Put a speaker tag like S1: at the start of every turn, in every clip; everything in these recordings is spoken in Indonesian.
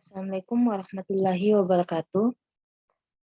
S1: Assalamualaikum warahmatullahi wabarakatuh.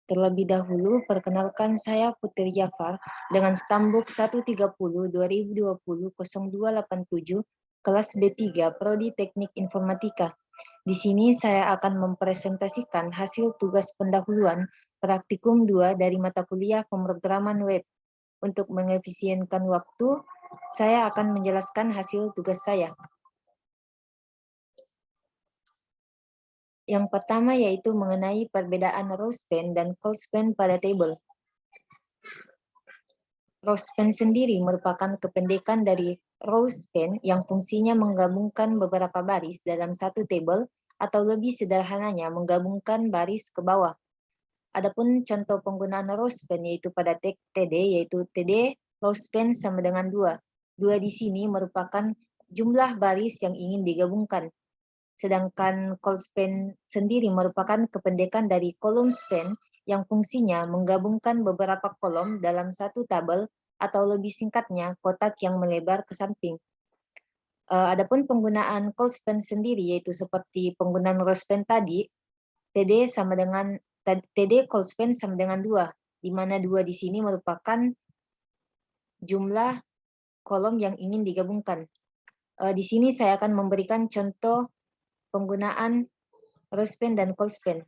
S1: Terlebih dahulu, perkenalkan saya Putri Jafar dengan stambuk 130-2020-0287, kelas B3, Prodi Teknik Informatika. Di sini saya akan mempresentasikan hasil tugas pendahuluan praktikum 2 dari mata kuliah pemrograman web. Untuk mengefisienkan waktu, saya akan menjelaskan hasil tugas saya. Yang pertama yaitu mengenai perbedaan row span dan call span pada table. Row span sendiri merupakan kependekan dari row span yang fungsinya menggabungkan beberapa baris dalam satu table atau lebih sederhananya menggabungkan baris ke bawah. Adapun contoh penggunaan row span yaitu pada TD yaitu TD row span sama dengan 2. 2 di sini merupakan jumlah baris yang ingin digabungkan. Sedangkan call span sendiri merupakan kependekan dari column span yang fungsinya menggabungkan beberapa kolom dalam satu tabel atau lebih singkatnya kotak yang melebar ke samping. Adapun penggunaan call span sendiri yaitu seperti penggunaan row span tadi, TD call span sama dengan 2, di mana 2 di sini merupakan jumlah kolom yang ingin digabungkan. Di sini saya akan memberikan contoh penggunaan row span dan call span.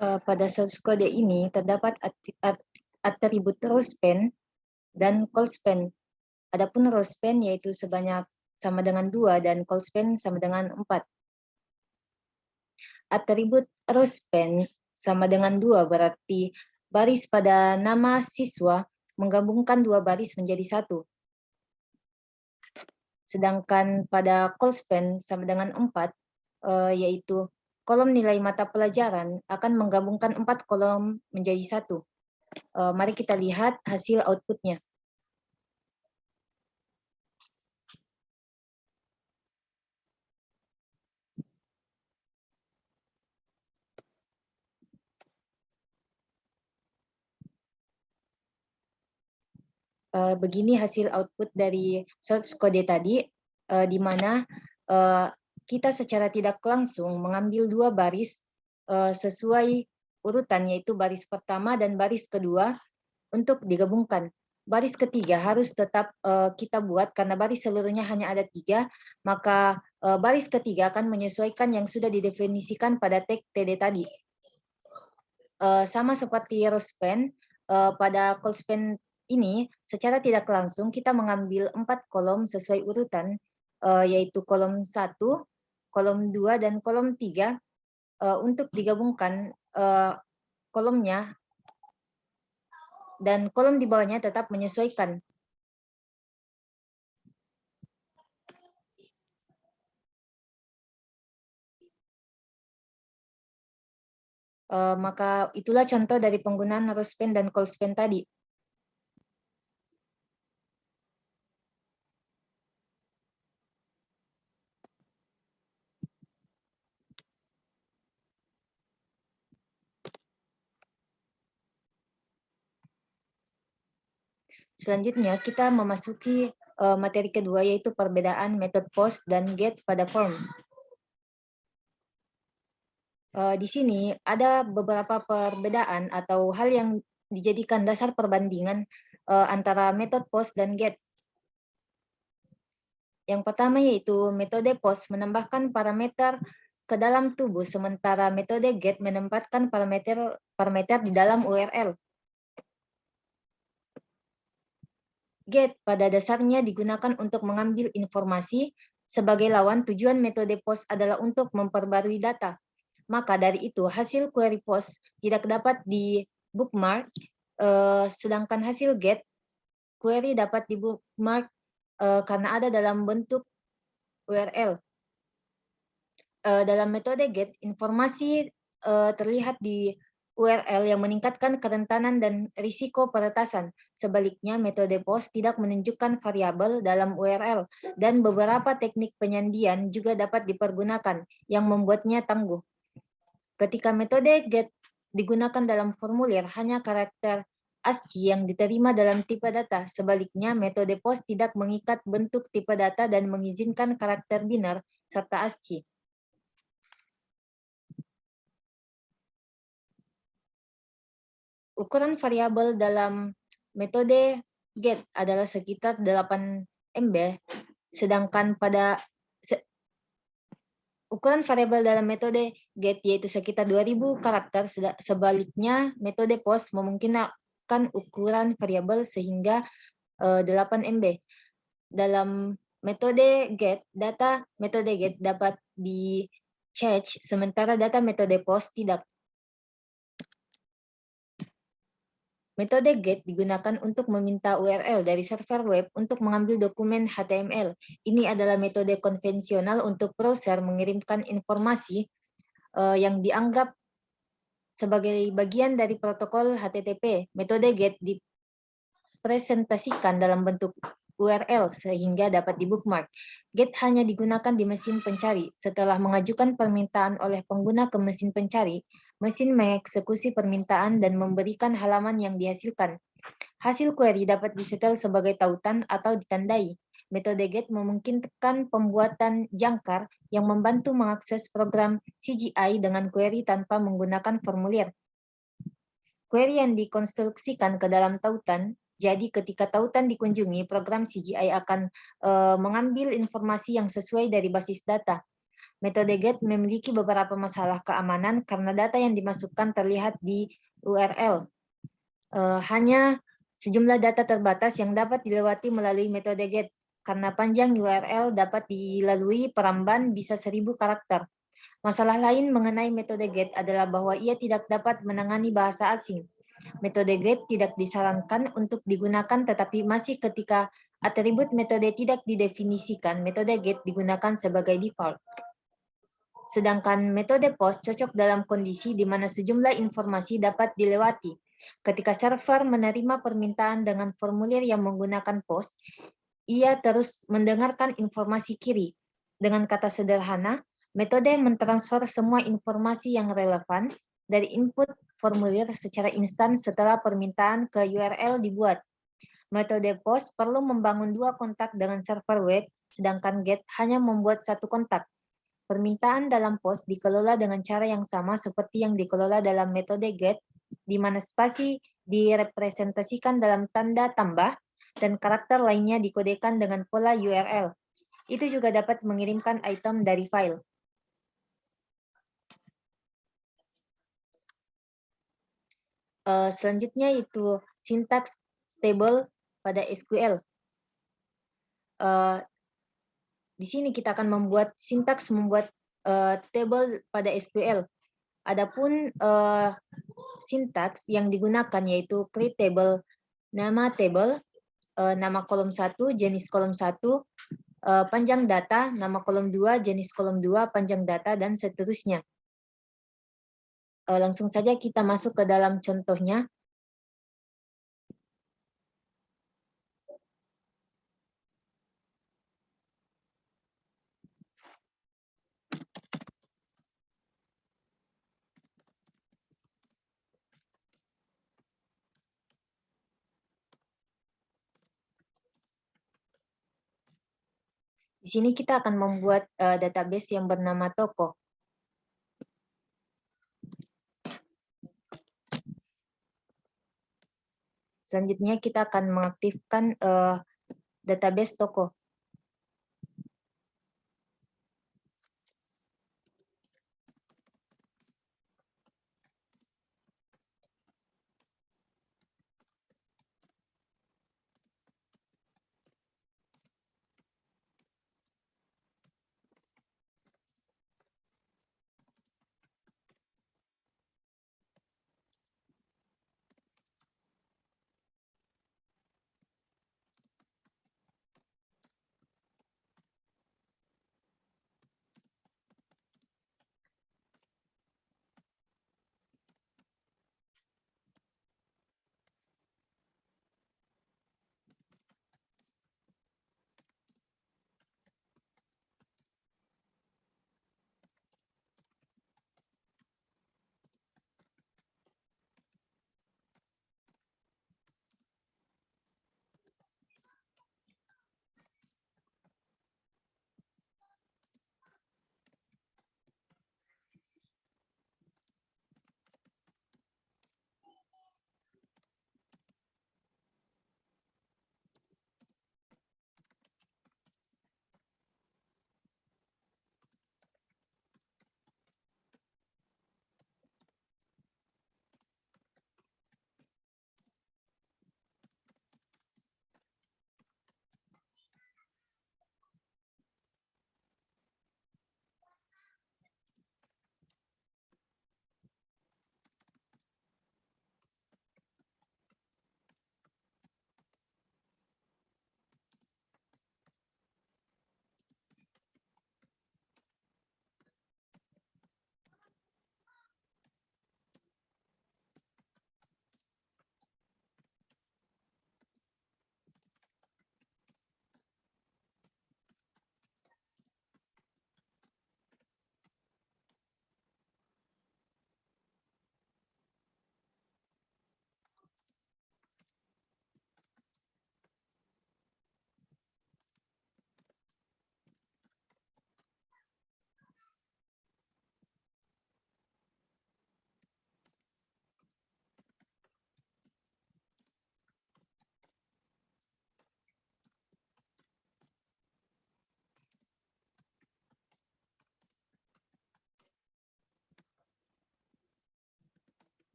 S1: Pada source kode ini terdapat atribut rowspan dan callspan. Adapun rowspan yaitu sebanyak sama dengan 2 dan callspan sama dengan 4. Atribut rowspan sama dengan 2 berarti baris pada nama siswa menggabungkan 2 baris menjadi 1. Sedangkan pada callspan sama dengan 4, yaitu kolom nilai mata pelajaran akan menggabungkan 4 kolom menjadi 1. Mari kita lihat hasil outputnya. Begini hasil output dari source kode tadi, di mana kita secara tidak langsung mengambil 2 baris sesuai urutan, yaitu baris pertama dan baris kedua untuk digabungkan. Baris ketiga harus tetap kita buat karena baris seluruhnya hanya ada 3, maka baris ketiga akan menyesuaikan yang sudah didefinisikan pada tag TD tadi. Sama seperti rowspan, pada callspan ini secara tidak langsung kita mengambil 4 kolom sesuai urutan, yaitu kolom 1, kolom 2, dan kolom 3 untuk digabungkan kolomnya, dan kolom di bawahnya tetap menyesuaikan. Maka itulah contoh dari penggunaan rowspan dan callspan tadi. Selanjutnya kita memasuki materi kedua, yaitu perbedaan metode post dan get pada form. Di sini ada beberapa perbedaan atau hal yang dijadikan dasar perbandingan antara metode post dan get. Yang pertama yaitu metode post menambahkan parameter ke dalam tubuh, sementara metode get menempatkan parameter di dalam URL. Get pada dasarnya digunakan untuk mengambil informasi, sebagai lawan tujuan metode post adalah untuk memperbarui data. Maka dari itu hasil query post tidak dapat di bookmark, sedangkan hasil get query dapat di bookmark karena ada dalam bentuk URL. Dalam metode get, informasi terlihat di URL yang meningkatkan kerentanan dan risiko peretasan. Sebaliknya, metode post tidak menunjukkan variabel dalam URL, dan beberapa teknik penyandian juga dapat dipergunakan yang membuatnya tangguh. Ketika metode get digunakan dalam formulir, hanya karakter ASCII yang diterima dalam tipe data. Sebaliknya, metode post tidak mengikat bentuk tipe data dan mengizinkan karakter biner serta ASCII. Ukuran variabel dalam metode get adalah sekitar 8 MB, sedangkan pada ukuran variabel dalam metode get yaitu sekitar 2000 karakter. Sebaliknya, metode post memungkinkan ukuran variabel sehingga 8 MB. Dalam metode get, data metode get dapat di-cache, sementara data metode post tidak. Metode get digunakan untuk meminta URL dari server web untuk mengambil dokumen HTML. Ini adalah metode konvensional untuk browser mengirimkan informasi yang dianggap sebagai bagian dari protokol HTTP. Metode get dipresentasikan dalam bentuk URL sehingga dapat di-bookmark. Get hanya digunakan di mesin pencari. Setelah mengajukan permintaan oleh pengguna ke mesin pencari, mesin mengeksekusi permintaan dan memberikan halaman yang dihasilkan. Hasil query dapat disetel sebagai tautan atau ditandai. Metode get memungkinkan pembuatan jangkar yang membantu mengakses program CGI dengan query tanpa menggunakan formulir. Query yang dikonstruksikan ke dalam tautan, jadi ketika tautan dikunjungi, program CGI akan mengambil informasi yang sesuai dari basis data. Metode GET memiliki beberapa masalah keamanan karena data yang dimasukkan terlihat di URL. Hanya sejumlah data terbatas yang dapat dilewati melalui metode GET. Karena panjang URL dapat dilalui peramban bisa 1000 karakter. Masalah lain mengenai metode GET adalah bahwa ia tidak dapat menangani bahasa asing. Metode GET tidak disarankan untuk digunakan, tetapi masih ketika atribut metode tidak didefinisikan, metode GET digunakan sebagai default. Sedangkan metode POST cocok dalam kondisi di mana sejumlah informasi dapat dilewati. Ketika server menerima permintaan dengan formulir yang menggunakan POST, ia terus mendengarkan informasi kiri. Dengan kata sederhana, metode mentransfer semua informasi yang relevan dari input formulir secara instan setelah permintaan ke URL dibuat. Metode POST perlu membangun 2 kontak dengan server web, sedangkan GET hanya membuat 1 kontak. Permintaan dalam POST dikelola dengan cara yang sama seperti yang dikelola dalam metode GET, di mana spasi direpresentasikan dalam tanda tambah dan karakter lainnya dikodekan dengan pola URL. Itu juga dapat mengirimkan item dari file. Selanjutnya itu sintaks table pada SQL. Di sini kita akan membuat sintaks membuat table pada SQL. Adapun sintaks yang digunakan yaitu create table, nama table, nama kolom 1, jenis kolom 1, panjang data, nama kolom 2, jenis kolom 2, panjang data, dan seterusnya. Langsung saja kita masuk ke dalam contohnya. Di sini kita akan membuat database yang bernama toko. Selanjutnya kita akan mengaktifkan database toko.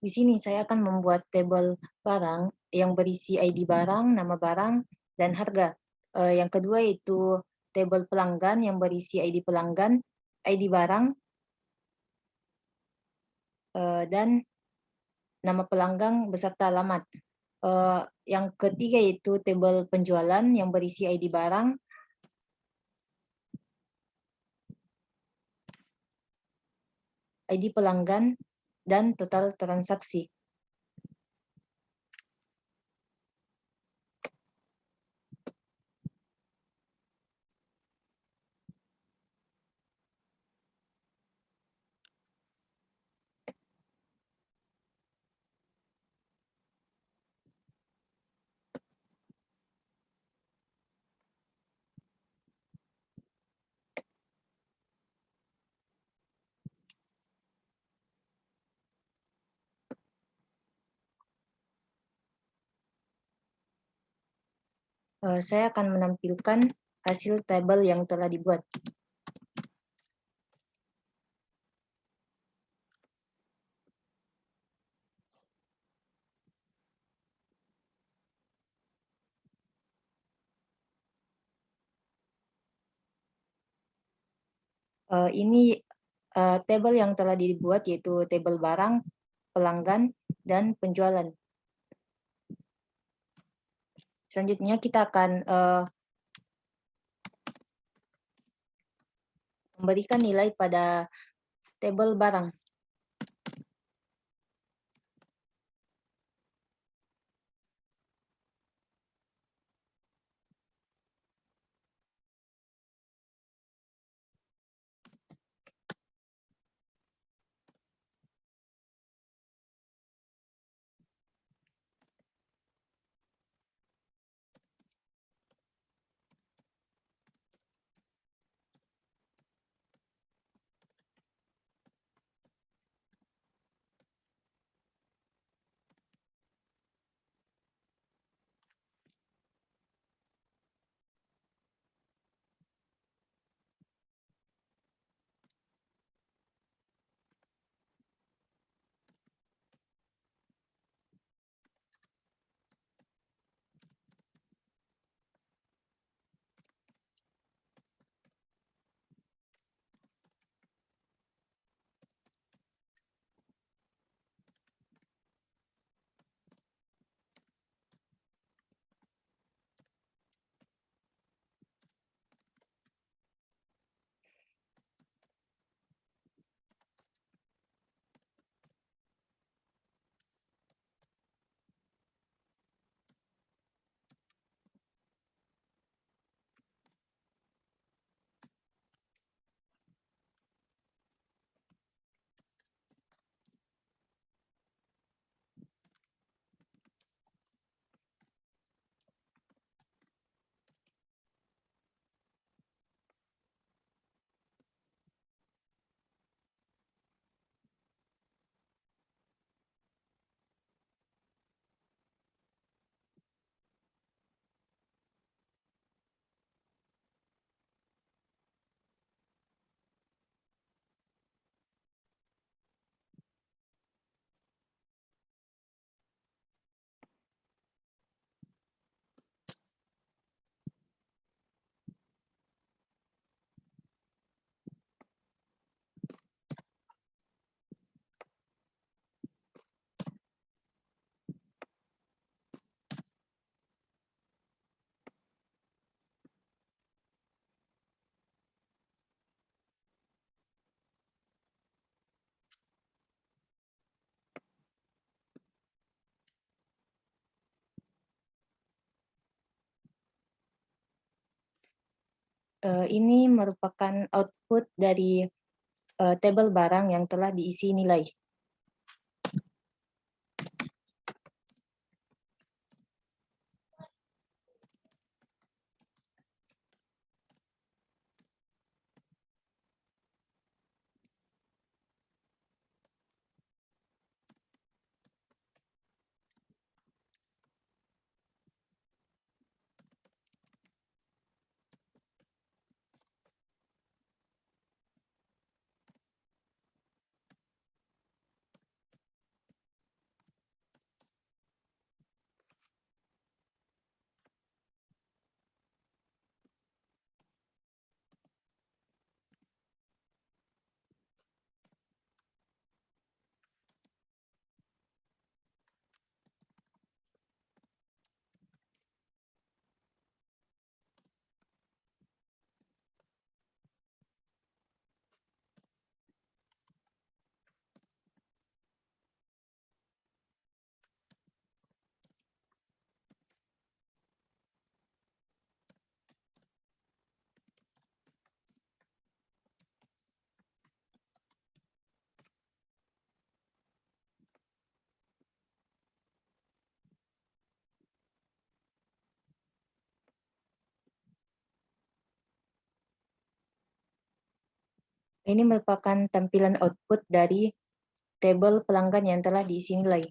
S1: Di sini saya akan membuat tabel barang yang berisi ID barang, nama barang, dan harga. Yang kedua itu tabel pelanggan yang berisi ID pelanggan, ID barang, dan nama pelanggan beserta alamat. Yang ketiga itu tabel penjualan yang berisi ID barang, ID pelanggan, dan total transaksi. Saya akan menampilkan hasil tabel yang telah dibuat. Ini tabel yang telah dibuat yaitu tabel barang, pelanggan, dan penjualan. Selanjutnya kita akan memberikan nilai pada tabel barang. Ini merupakan output dari tabel barang yang telah diisi nilai. Ini merupakan tampilan output dari tabel pelanggan yang telah diisi nilai.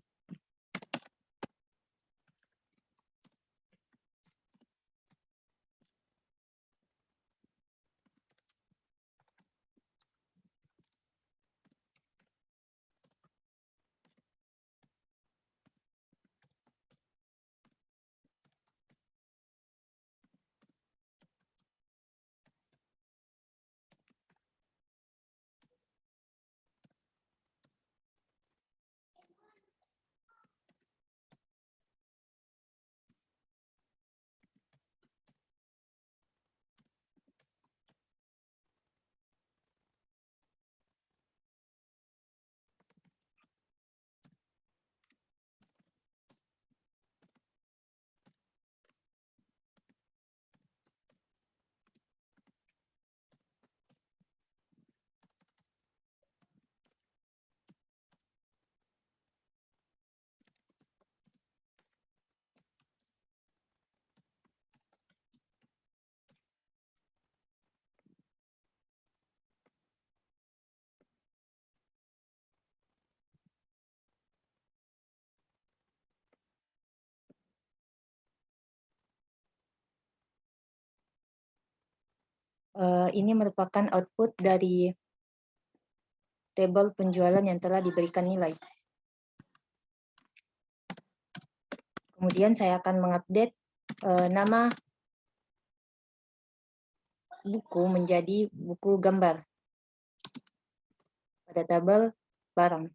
S1: Ini merupakan output dari tabel penjualan yang telah diberikan nilai. Kemudian saya akan mengupdate nama buku menjadi buku gambar pada tabel barang.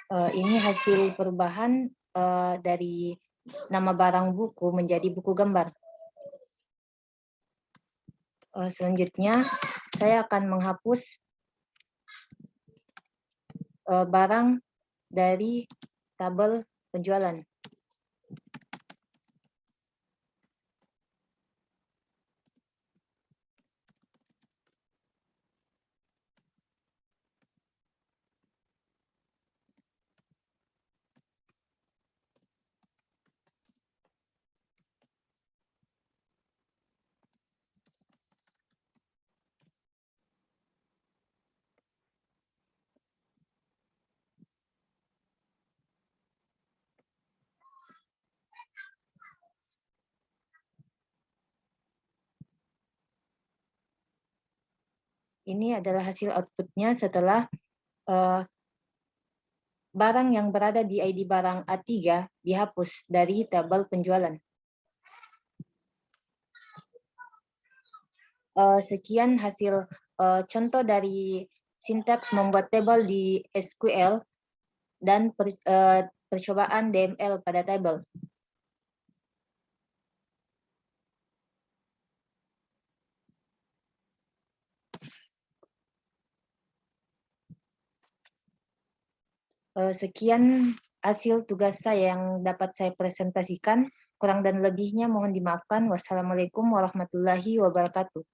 S1: Ini hasil perubahan dari nama barang buku menjadi buku gambar. Selanjutnya, saya akan menghapus barang dari tabel penjualan. Ini adalah hasil outputnya setelah barang yang berada di ID barang A3 dihapus dari tabel penjualan. Sekian hasil contoh dari sintaks membuat tabel di SQL dan percobaan DML pada tabel. Sekian hasil tugas saya yang dapat saya presentasikan. Kurang dan lebihnya mohon dimaafkan. Wassalamualaikum warahmatullahi wabarakatuh.